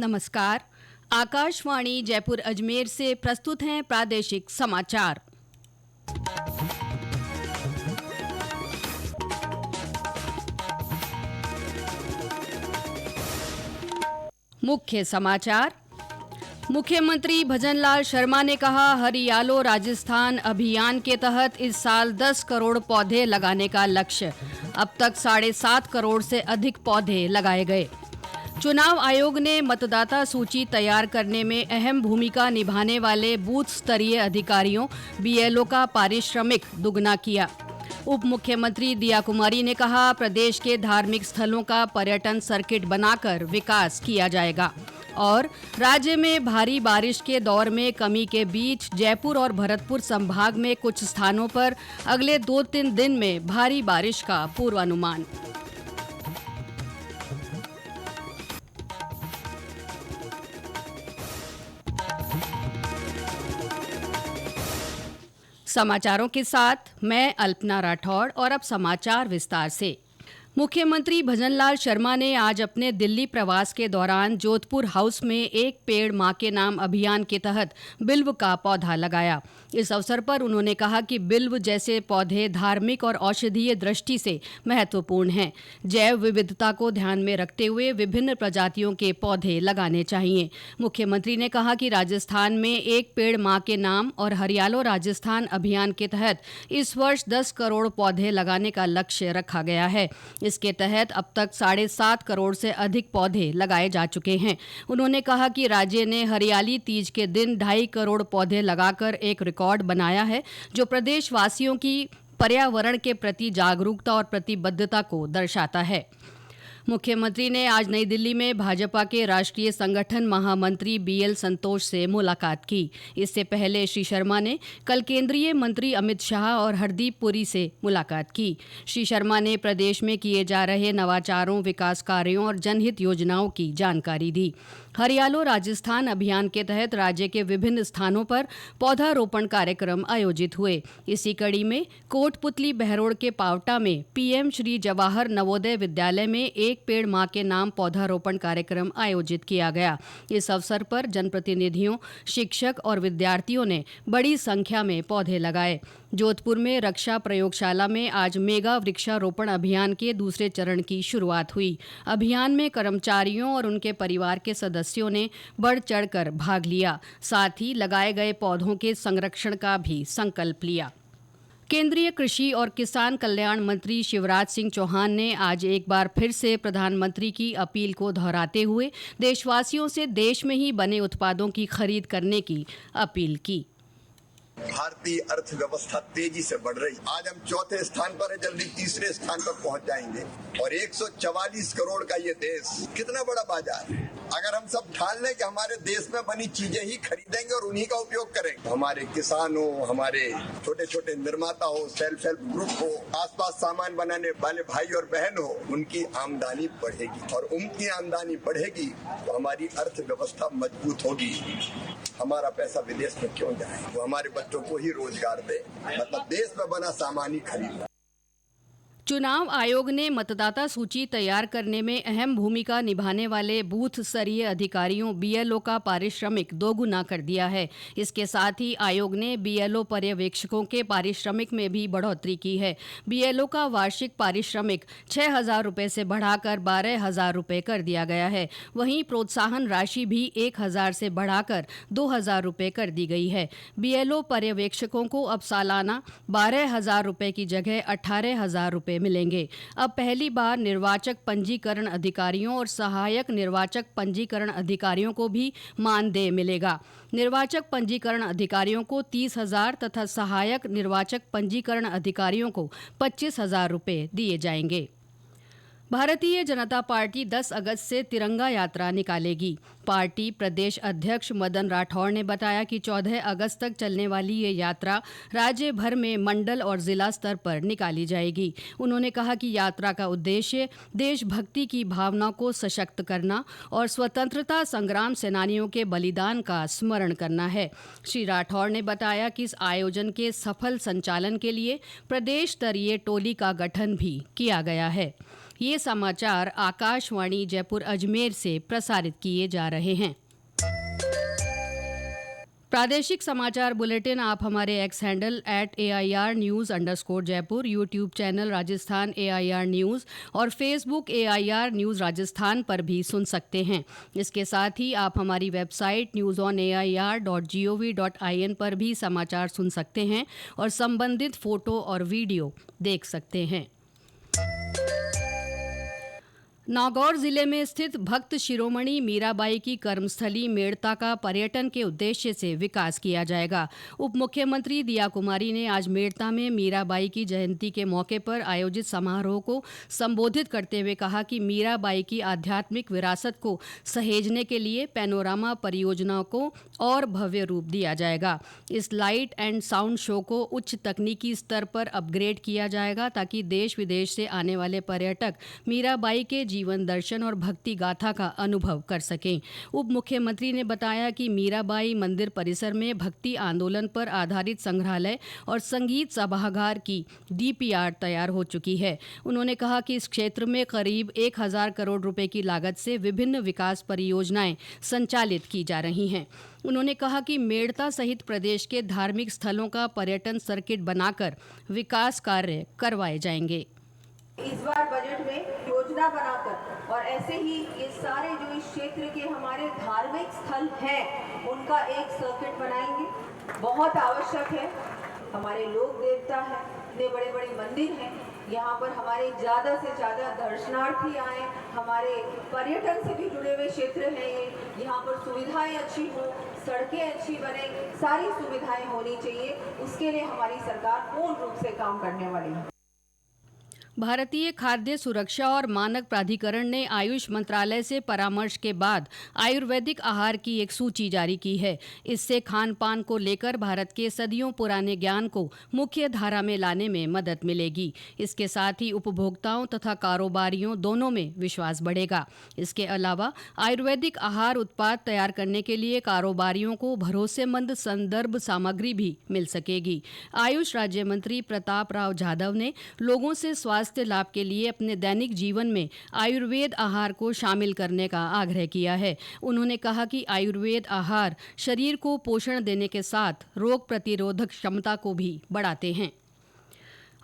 नमस्कार। आकाशवाणी जयपुर अजमेर से प्रस्तुत हैं प्रादेशिक समाचार। मुख्य समाचार। मुख्यमंत्री भजनलाल शर्मा ने कहा, हरियालो राजस्थान अभियान के तहत इस साल 10 करोड़ पौधे लगाने का लक्ष्य। अब तक 7.5 करोड़ से अधिक पौधे लगाए गए। चुनाव आयोग ने मतदाता सूची तैयार करने में अहम भूमिका निभाने वाले बूथ स्तरीय अधिकारियों बीएलओ का पारिश्रमिक दुगना किया। उप मुख्यमंत्री दिया कुमारी ने कहा, प्रदेश के धार्मिक स्थलों का पर्यटन सर्किट बनाकर विकास किया जाएगा। और राज्य में भारी बारिश के दौर में कमी के बीच जयपुर और भरतपुर संभाग में कुछ स्थानों पर अगले 2-3 दिन में भारी बारिश का पूर्वानुमान। समाचारों के साथ मैं अल्पना राठौड़ और अब समाचार विस्तार से। मुख्यमंत्री भजनलाल शर्मा ने आज अपने दिल्ली प्रवास के दौरान जोधपुर हाउस में एक पेड़ मां के नाम अभियान के तहत बिल्व का पौधा लगाया। इस अवसर पर उन्होंने कहा कि बिल्व जैसे पौधे धार्मिक और औषधीय दृष्टि से महत्वपूर्ण हैं। जैव विविधता को ध्यान में रखते हुए विभिन्न प्रजातियों के पौधे लगाने चाहिए। मुख्यमंत्री ने कहा कि राजस्थान में एक पेड़ मां के नाम और हरियालो राजस्थान अभियान के तहत इस वर्ष 10 करोड़ पौधे लगाने का लक्ष्य रखा गया है। इसके तहत अब तक 7.5 करोड़ से अधिक पौधे लगाए जा चुके हैं। उन्होंने कहा कि राज्य ने हरियाली तीज के दिन 2.5 करोड़ पौधे लगाकर एक रिकॉर्ड बनाया है, जो प्रदेशवासियों की पर्यावरण के प्रति जागरूकता और प्रतिबद्धता को दर्शाता है। मुख्यमंत्री ने आज नई दिल्ली में भाजपा के राष्ट्रीय संगठन महामंत्री बीएल संतोष से मुलाकात की। इससे पहले श्री शर्मा ने कल केंद्रीय मंत्री अमित शाह और हरदीप पुरी से मुलाकात की। श्री शर्मा ने प्रदेश में किए जा रहे नवाचारों, विकास कार्यों और जनहित योजनाओं की जानकारी दी। हरियालो राजस्थान अभियान के तहत राज्य के विभिन्न स्थानों पर पौधारोपण कार्यक्रम आयोजित हुए। इसी कड़ी में कोटपुतली बहरोड़ के पावटा में पीएम श्री जवाहर नवोदय विद्यालय में एक पेड़ मां के नाम पौधारोपण कार्यक्रम आयोजित किया गया। इस अवसर पर जनप्रतिनिधियों, शिक्षक और विद्यार्थियों ने बड़ी संख्या में पौधे लगाए। जोधपुर में रक्षा प्रयोगशाला में आज मेगा वृक्षारोपण अभियान के दूसरे चरण की शुरुआत हुई। अभियान में कर्मचारियों और उनके परिवार के सदस्यों ने बढ़ चढ़कर भाग लिया। साथ ही लगाए गए पौधों के संरक्षण का भी संकल्प लिया। केंद्रीय कृषि और किसान कल्याण मंत्री शिवराज सिंह चौहान ने आज एक बार फिर से प्रधानमंत्री की अपील को दोहराते हुए देशवासियों से देश में ही बने उत्पादों की खरीद करने की अपील की। भारतीय अर्थव्यवस्था तेजी से बढ़ रही। आज हम 4थे स्थान पर है, जल्दी 3रे स्थान पर पहुंच जाएंगे। और 144 करोड़ का ये देश कितना बड़ा बाजार है। अगर हम सब ठान लें कि हमारे देश में बनी चीजें ही खरीदेंगे और उन्हीं का उपयोग करेंगे, हमारे किसान हो, हमारे छोटे छोटे निर्माता हो, सेल्फ हेल्प ग्रुप हो, आसपास सामान बनाने वाले भाई और बहन हो, उनकी आमदनी बढ़ेगी। और उनकी आमदनी बढ़ेगी तो हमारी अर्थव्यवस्था मजबूत होगी। हमारा पैसा विदेश में क्यों जाए? वो हमारे बच्चों को ही रोजगार दे, मतलब देश में बना सामान ही खरीदना। चुनाव आयोग ने मतदाता सूची तैयार करने में अहम भूमिका निभाने वाले बूथ स्तरीय अधिकारियों बीएलओ का पारिश्रमिक दोगुना कर दिया है। इसके साथ ही आयोग ने बीएलओ पर्यवेक्षकों के पारिश्रमिक में भी बढ़ोतरी की है। बीएलओ का वार्षिक पारिश्रमिक 6,000 रुपये से बढ़ाकर 12,000 रुपये कर दिया गया है। वहीं प्रोत्साहन राशि भी 1,000 से बढ़ाकर 2,000 रुपये कर दी गई है। बीएलओ पर्यवेक्षकों को अब सालाना 12,000 रुपये की जगह 18,000 रुपये मिलेंगे। अब पहली बार निर्वाचक पंजीकरण अधिकारियों और सहायक निर्वाचक पंजीकरण अधिकारियों को भी मानदेय मिलेगा। निर्वाचक पंजीकरण अधिकारियों को 30,000 तथा सहायक निर्वाचक पंजीकरण अधिकारियों को 25,000 रुपये दिए जाएंगे। भारतीय जनता पार्टी 10 अगस्त से तिरंगा यात्रा निकालेगी। पार्टी प्रदेश अध्यक्ष मदन राठौड़ ने बताया कि 14 अगस्त तक चलने वाली ये यात्रा राज्य भर में मंडल और जिला स्तर पर निकाली जाएगी। उन्होंने कहा कि यात्रा का उद्देश्य देशभक्ति की भावना को सशक्त करना और स्वतंत्रता संग्राम सेनानियों के बलिदान का स्मरण करना है। श्री राठौड़ ने बताया कि इस आयोजन के सफल संचालन के लिए प्रदेश स्तरीय टोली का गठन भी किया गया है। ये समाचार आकाशवाणी जयपुर अजमेर से प्रसारित किए जा रहे हैं। प्रादेशिक समाचार बुलेटिन आप हमारे एक्स हैंडल @AIR_News_जयपुर, YouTube channel Rajasthan AIR news और फेसबुक AIR न्यूज़ राजस्थान पर भी सुन सकते हैं। इसके साथ ही आप हमारी वेबसाइट newsonair.gov.in पर भी समाचार सुन सकते हैं और संबंधित फोटो और वीडियो देख सकते हैं। नागौर जिले में स्थित भक्त शिरोमणि मीराबाई की कर्मस्थली मेड़ता का पर्यटन के उद्देश्य से विकास किया जाएगा। उप मुख्यमंत्री दिया कुमारी ने आज मेड़ता में मीराबाई की जयंती के मौके पर आयोजित समारोह को संबोधित करते हुए कहा कि मीराबाई की आध्यात्मिक विरासत को सहेजने के लिए पैनोरामा परियोजना को और भव्य रूप दिया जाएगा। इस लाइट एंड साउंड शो को उच्च तकनीकी स्तर पर अपग्रेड किया जाएगा ताकि देश विदेश से आने वाले पर्यटक मीराबाई के जीवन दर्शन और भक्ति गाथा का अनुभव कर सकें। उप मुख्यमंत्री ने बताया कि मीराबाई मंदिर परिसर में भक्ति आंदोलन पर आधारित संग्रहालय और संगीत सभागार की DPR तैयार हो चुकी है। उन्होंने कहा कि इस क्षेत्र में करीब 1000 करोड़ रुपए की लागत से विभिन्न विकास परियोजनाएं संचालित की जा रही हैं। उन्होंने कहा कि मेड़ता सहित प्रदेश के धार्मिक स्थलों का पर्यटन सर्किट बनाकर विकास कार्य करवाए जाएंगे। इस बार बजट में योजना बनाकर और ऐसे ही ये सारे जो इस क्षेत्र के हमारे धार्मिक स्थल हैं उनका एक सर्किट बनाएंगे। बहुत आवश्यक है, हमारे लोक देवता हैं, इतने बड़े बड़े मंदिर हैं, यहाँ पर हमारे ज़्यादा से ज़्यादा दर्शनार्थी आए, हमारे पर्यटन से भी जुड़े हुए क्षेत्र हैं ये, यहाँ पर सुविधाएं अच्छी हो, सड़कें अच्छी बने, सारी सुविधाएं होनी चाहिए। उसके लिए हमारी सरकार पूर्ण रूप से काम करने वाली है। भारतीय खाद्य सुरक्षा और मानक प्राधिकरण ने आयुष मंत्रालय से परामर्श के बाद आयुर्वेदिक आहार की एक सूची जारी की है। इससे खान पान को लेकर भारत के सदियों पुराने ज्ञान को मुख्य धारा में लाने में मदद मिलेगी। इसके साथ ही उपभोक्ताओं तथा कारोबारियों दोनों में विश्वास बढ़ेगा। इसके अलावा आयुर्वेदिक आहार उत्पाद तैयार करने के लिए कारोबारियों को भरोसेमंद संदर्भ सामग्री भी मिल सकेगी। आयुष राज्य मंत्री प्रताप राव जाधव ने लोगों से स्वास्थ्य लाभ के लिए अपने दैनिक जीवन में आयुर्वेद आहार को शामिल करने का आग्रह किया है। उन्होंने कहा कि आयुर्वेद आहार शरीर को पोषण देने के साथ रोग प्रतिरोधक क्षमता को भी बढ़ाते हैं।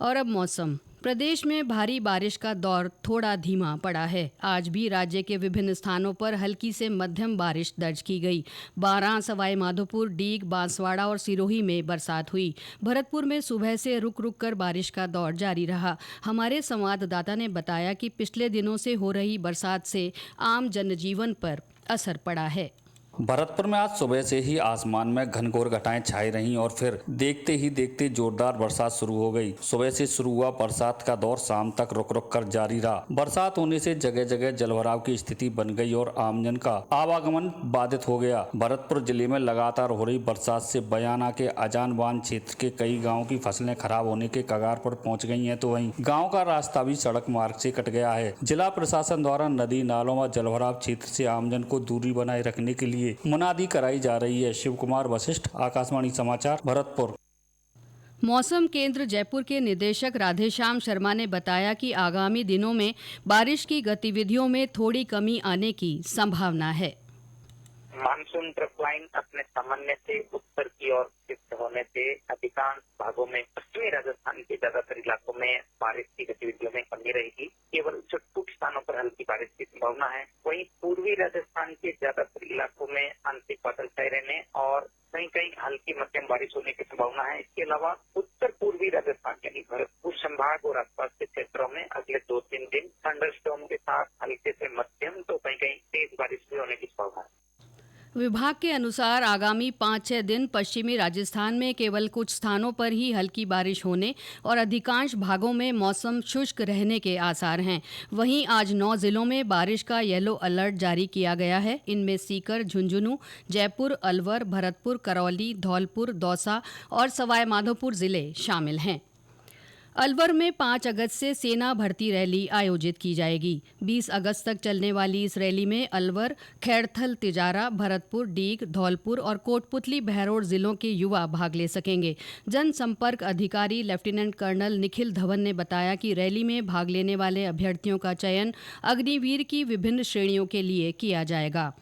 और अब मौसम। प्रदेश में भारी बारिश का दौर थोड़ा धीमा पड़ा है। आज भी राज्य के विभिन्न स्थानों पर हल्की से मध्यम बारिश दर्ज की गई। बारां, सवाई माधोपुर, डीग, बांसवाड़ा और सिरोही में बरसात हुई। भरतपुर में सुबह से रुक रुक कर बारिश का दौर जारी रहा। हमारे संवाददाता ने बताया कि पिछले दिनों से हो रही बरसात से आम जनजीवन पर असर पड़ा है। भरतपुर में आज सुबह से ही आसमान में घनघोर घटाएं छाई रहीं और फिर देखते ही देखते जोरदार बरसात शुरू हो गई। सुबह से शुरू हुआ बरसात का दौर शाम तक रुक रुक कर जारी रहा। बरसात होने से जगह जगह जलभराव की स्थिति बन गई और आमजन का आवागमन बाधित हो गया। भरतपुर जिले में लगातार हो रही बरसात से बयाना के अजानबान क्षेत्र के कई गाँव की फसलें खराब होने के कगार पर पहुँच गई है, तो वहीं गाँव का रास्ता भी सड़क मार्ग से कट गया है। जिला प्रशासन द्वारा नदी नालों व जलभराव क्षेत्र से आमजन को दूरी बनाए रखने के लिए मुनादी कराई जा रही है। शिव कुमार वशिष्ठ, आकाशवाणी समाचार, भरतपुर। मौसम केंद्र जयपुर के निदेशक राधेश्याम शर्मा ने बताया कि आगामी दिनों में बारिश की गतिविधियों में थोड़ी कमी आने की संभावना है। मानसून ट्रफ लाइन अपने सामान्य से उत्तर की ओर शिफ्ट होने से अधिकांश भागों में पश्चिमी राजस्थान के ज्यादातर इलाकों में बारिश की गतिविधियों में कमी रहेगी। केवल कुछ स्थानों पर हल्की बारिश की संभावना है। वहीं पूर्वी राजस्थान के ज्यादातर इलाकों में आंशिक बादल छाए रहने और कहीं कहीं हल्की मध्यम बारिश होने की संभावना है। इसके अलावा उत्तर पूर्वी राजस्थान यानी भरतपुर संभाग और आसपास के क्षेत्रों में अगले 2-3 दिन थंडरस्टॉर्म के साथ हल्के से मध्यम तो कहीं कहीं तेज बारिश भी होने की संभावना है। विभाग के अनुसार आगामी 5-6 दिन पश्चिमी राजस्थान में केवल कुछ स्थानों पर ही हल्की बारिश होने और अधिकांश भागों में मौसम शुष्क रहने के आसार हैं। वहीं आज 9 जिलों में बारिश का येलो अलर्ट जारी किया गया है। इनमें सीकर, झुंझुनू, जयपुर, अलवर, भरतपुर, करौली, धौलपुर, दौसा और सवाई माधोपुर जिले शामिल हैं। अलवर में 5 अगस्त से सेना भर्ती रैली आयोजित की जाएगी। 20 अगस्त तक चलने वाली इस रैली में अलवर, खैरथल, तिजारा, भरतपुर, डीग, धौलपुर और कोटपुतली, बहरौर जिलों के युवा भाग ले सकेंगे। जनसंपर्क अधिकारी लेफ्टिनेंट कर्नल निखिल धवन ने बताया कि रैली में भाग लेने वाले अभ्यर्थियों का चयन अग्निवीर की विभिन्न श्रेणियों के लिए किया जाएगा।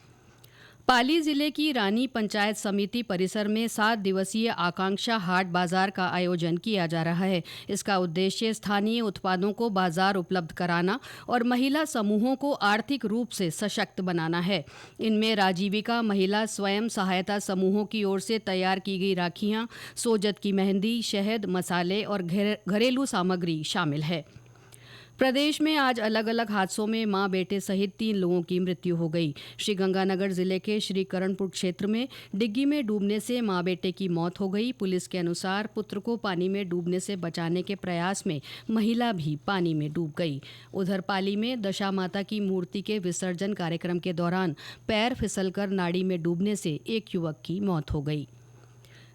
पाली जिले की रानी पंचायत समिति परिसर में 7 दिवसीय आकांक्षा हाट बाजार का आयोजन किया जा रहा है। इसका उद्देश्य स्थानीय उत्पादों को बाजार उपलब्ध कराना और महिला समूहों को आर्थिक रूप से सशक्त बनाना है। इनमें राजीविका महिला स्वयं सहायता समूहों की ओर से तैयार की गई राखियां, सोजत की मेहंदी, शहद, मसाले और घरेलू सामग्री शामिल है। प्रदेश में आज अलग अलग हादसों में मां बेटे सहित 3 लोगों की मृत्यु हो गई। श्रीगंगानगर जिले के श्रीकरणपुर क्षेत्र में डिग्गी में डूबने से मां बेटे की मौत हो गई। पुलिस के अनुसार पुत्र को पानी में डूबने से बचाने के प्रयास में महिला भी पानी में डूब गई। उधर पाली में दशा माता की मूर्ति के विसर्जन कार्यक्रम के दौरान पैर फिसलकर नाड़ी में डूबने से एक युवक की मौत हो गई।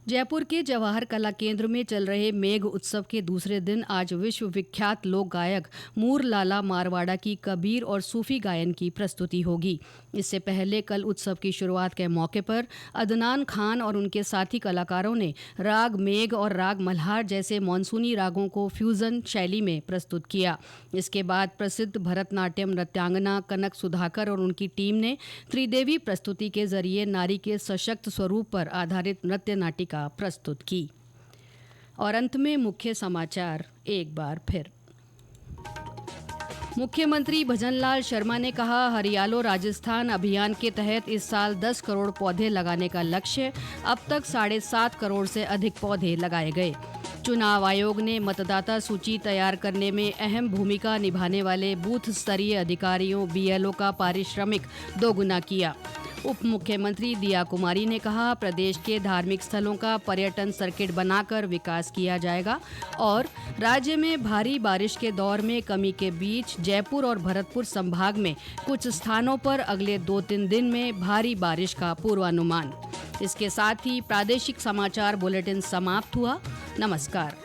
जयपुर के जवाहर कला केंद्र में चल रहे मेघ उत्सव के दूसरे दिन आज विश्व विख्यात लोक गायक मूर लाला मारवाड़ा की कबीर और सूफी गायन की प्रस्तुति होगी। इससे पहले कल उत्सव की शुरुआत के मौके पर अदनान खान और उनके साथी कलाकारों ने राग मेघ और राग मल्हार जैसे मानसूनी रागों को फ्यूजन शैली में प्रस्तुत किया। इसके बाद प्रसिद्ध भरतनाट्यम नृत्यांगना कनक सुधाकर और उनकी टीम ने त्रिदेवी प्रस्तुति के जरिए नारी के सशक्त स्वरूप पर आधारित नृत्य नाटिका प्रस्तुत की। और अंत में मुख्य समाचार एक बार फिर। मुख्यमंत्री भजनलाल शर्मा ने कहा, हरियालो राजस्थान अभियान के तहत इस साल 10 करोड़ पौधे लगाने का लक्ष्य। अब तक 7.5 करोड़ से अधिक पौधे लगाए गए। चुनाव आयोग ने मतदाता सूची तैयार करने में अहम भूमिका निभाने वाले बूथ स्तरीय अधिकारियों BLO का पारिश्रमिक दोगुना किया। उप मुख्यमंत्री दिया कुमारी ने कहा, प्रदेश के धार्मिक स्थलों का पर्यटन सर्किट बनाकर विकास किया जाएगा। और राज्य में भारी बारिश के दौर में कमी के बीच जयपुर और भरतपुर संभाग में कुछ स्थानों पर अगले 2-3 दिन में भारी बारिश का पूर्वानुमान। इसके साथ ही प्रादेशिक समाचार बुलेटिन समाप्त हुआ। नमस्कार।